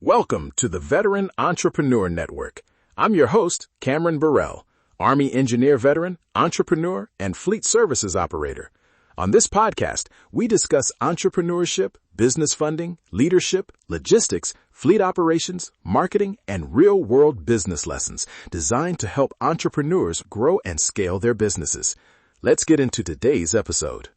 Welcome to the Veteran Entrepreneur Network. I'm your host, Cameron Burrell, Army engineer veteran, entrepreneur, and fleet services operator. On this podcast, we discuss entrepreneurship, business funding, leadership, logistics, fleet operations, marketing, and real-world business lessons designed to help entrepreneurs grow and scale their businesses. Let's get into today's episode.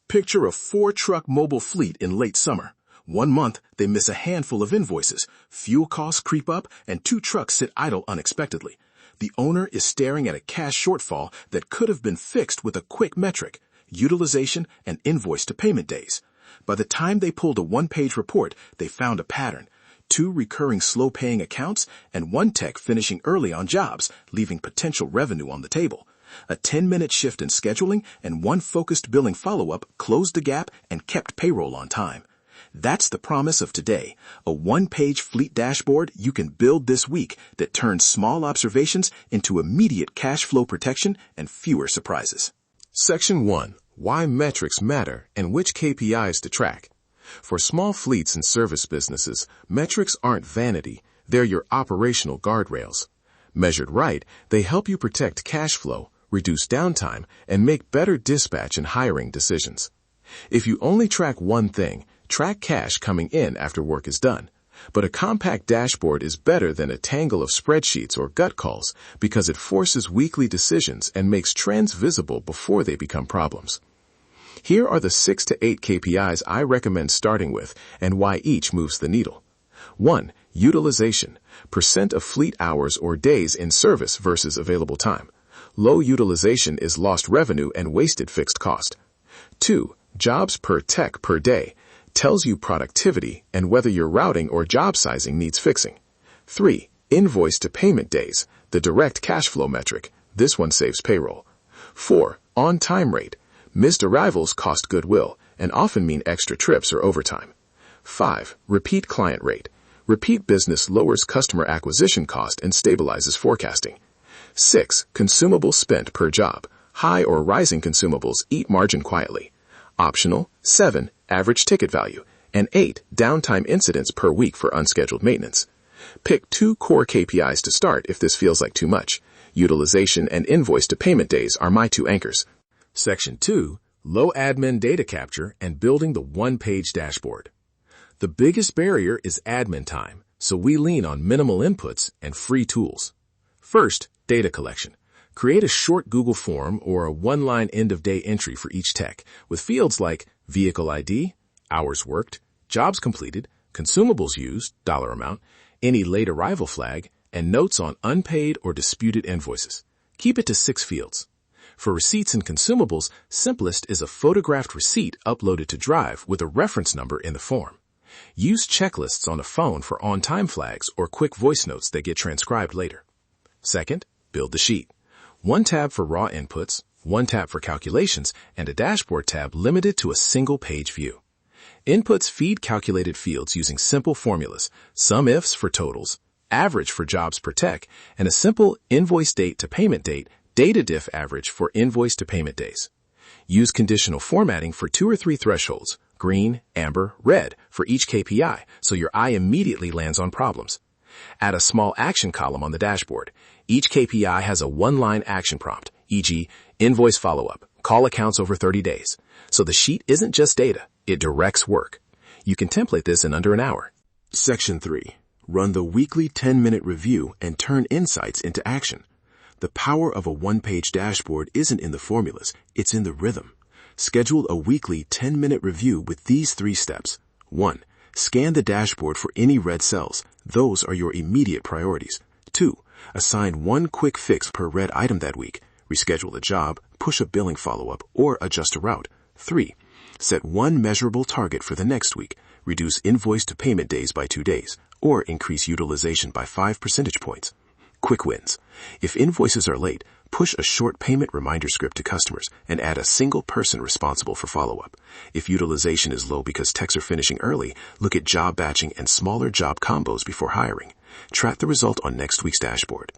Picture a 4-truck mobile fleet in late summer. 1 month, they miss a handful of invoices, fuel costs creep up, and 2 trucks sit idle unexpectedly. The owner is staring at a cash shortfall that could have been fixed with a quick metric: utilization and invoice-to-payment days. By the time they pulled a 1-page report, they found a pattern: 2 recurring slow-paying accounts and 1 tech finishing early on jobs, leaving potential revenue on the table. A 10-minute shift in scheduling and 1 focused billing follow-up closed the gap and kept payroll on time. That's the promise of today, a 1-page fleet dashboard you can build this week that turns small observations into immediate cash flow protection and fewer surprises. Section 1. Why metrics matter and which KPIs to track. For small fleets and service businesses, metrics aren't vanity, they're your operational guardrails. Measured right, they help you protect cash flow, reduce downtime, and make better dispatch and hiring decisions. If you only track one thing, track cash coming in after work is done. But a compact dashboard is better than a tangle of spreadsheets or gut calls because it forces weekly decisions and makes trends visible before they become problems. Here are the 6 to 8 KPIs I recommend starting with and why each moves the needle. 1. Utilization. Percent of fleet hours or days in service versus available time. Low utilization is lost revenue and wasted fixed cost. 2. Jobs per tech per day. Tells you productivity and whether your routing or job sizing needs fixing. 3. Invoice-to-payment days, the direct cash flow metric. This one saves payroll. 4. On-time rate. Missed arrivals cost goodwill and often mean extra trips or overtime. 5. Repeat client rate. Repeat business lowers customer acquisition cost and stabilizes forecasting. 6. Consumables spent per job. High or rising consumables eat margin quietly. Optional. 7. Average ticket value, and 8. Downtime incidents per week for unscheduled maintenance. Pick 2 core KPIs to start if this feels like too much. Utilization and invoice-to-payment days are my 2 anchors. Section 2. Low admin data capture and building the 1-page dashboard. The biggest barrier is admin time, so we lean on minimal inputs and free tools. First, data collection. Create a short Google form or a 1-line end-of-day entry for each tech with fields like vehicle ID, hours worked, jobs completed, consumables used, dollar amount, any late arrival flag, and notes on unpaid or disputed invoices. Keep it to 6 fields. For receipts and consumables, simplest is a photographed receipt uploaded to Drive with a reference number in the form. Use checklists on a phone for on-time flags or quick voice notes that get transcribed later. Second, build the sheet. 1 tab for raw inputs, 1 tab for calculations, and a dashboard tab limited to a single-page view. Inputs feed calculated fields using simple formulas, sum ifs for totals, average for jobs per tech, and a simple invoice date to payment date, data diff average for invoice to payment days. Use conditional formatting for 2 or 3 thresholds, green, amber, red, for each KPI, so your eye immediately lands on problems. Add a small action column on the dashboard. Each KPI has a 1-line action prompt, e.g., invoice follow-up, call accounts over 30 days. So the sheet isn't just data, it directs work. You can template this in under an hour. Section 3. Run the weekly 10-minute review and turn insights into action. The power of a 1-page dashboard isn't in the formulas, it's in the rhythm. Schedule a weekly 10-minute review with these 3 steps. 1. Scan the dashboard for any red cells. Those are your immediate priorities. 2. Assign 1 quick fix per red item that week. Reschedule a job, push a billing follow-up, or adjust a route. 3. Set 1 measurable target for the next week. Reduce invoice-to-payment days by 2 days, or increase utilization by 5 percentage points. Quick wins. If invoices are late, push a short payment reminder script to customers and add a single person responsible for follow-up. If utilization is low because techs are finishing early, look at job batching and smaller job combos before hiring. Track the result on next week's dashboard.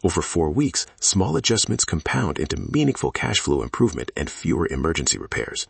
Over 4 weeks, small adjustments compound into meaningful cash flow improvement and fewer emergency repairs.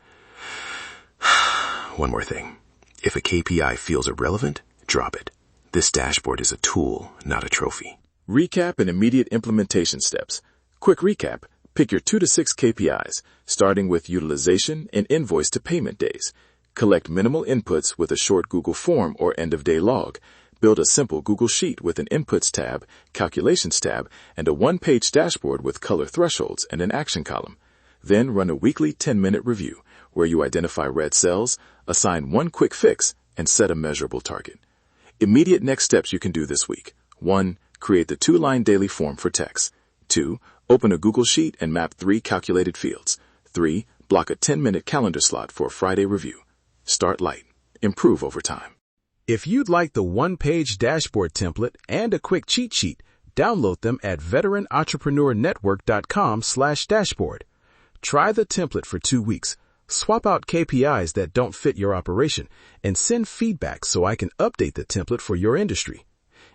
One more thing. If a KPI feels irrelevant, drop it. This dashboard is a tool, not a trophy. Recap and immediate implementation steps. Quick recap. Pick your 2 to 6 KPIs, starting with utilization and invoice-to-payment days. Collect minimal inputs with a short Google form or end-of-day log. Build a simple Google Sheet with an Inputs tab, Calculations tab, and a one-page dashboard with color thresholds and an action column. Then run a weekly 10-minute review, where you identify red cells, assign one quick fix, and set a measurable target. Immediate next steps you can do this week. 1. Create the 2-line daily form for text. 2. Open a Google Sheet and map 3 calculated fields. 3. Block a 10-minute calendar slot for a Friday review. Start light. Improve over time. If you'd like the one-page dashboard template and a quick cheat sheet, download them at veteranentrepreneurnetwork.com/dashboard. Try the template for 2 weeks. Swap out KPIs that don't fit your operation and send feedback so I can update the template for your industry.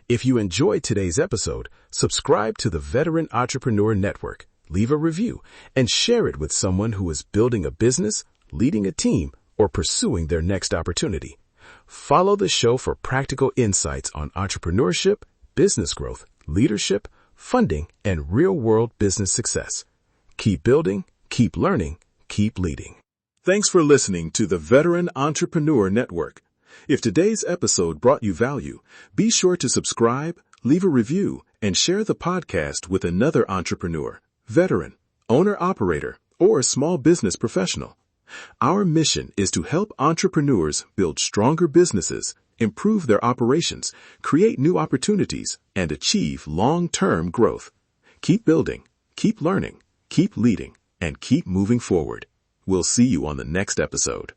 If you enjoyed today's episode, subscribe to the Veteran Entrepreneur Network, leave a review, and share it with someone who is building a business, leading a team, or pursuing their next opportunity. Follow the show for practical insights on entrepreneurship, business growth, leadership, funding, and real-world business success. Keep building, keep learning, keep leading. Thanks for listening to the Veteran Entrepreneur Network. If today's episode brought you value, be sure to subscribe, leave a review, and share the podcast with another entrepreneur, veteran, owner-operator, or small business professional. Our mission is to help entrepreneurs build stronger businesses, improve their operations, create new opportunities, and achieve long-term growth. Keep building, keep learning, keep leading, and keep moving forward. We'll see you on the next episode.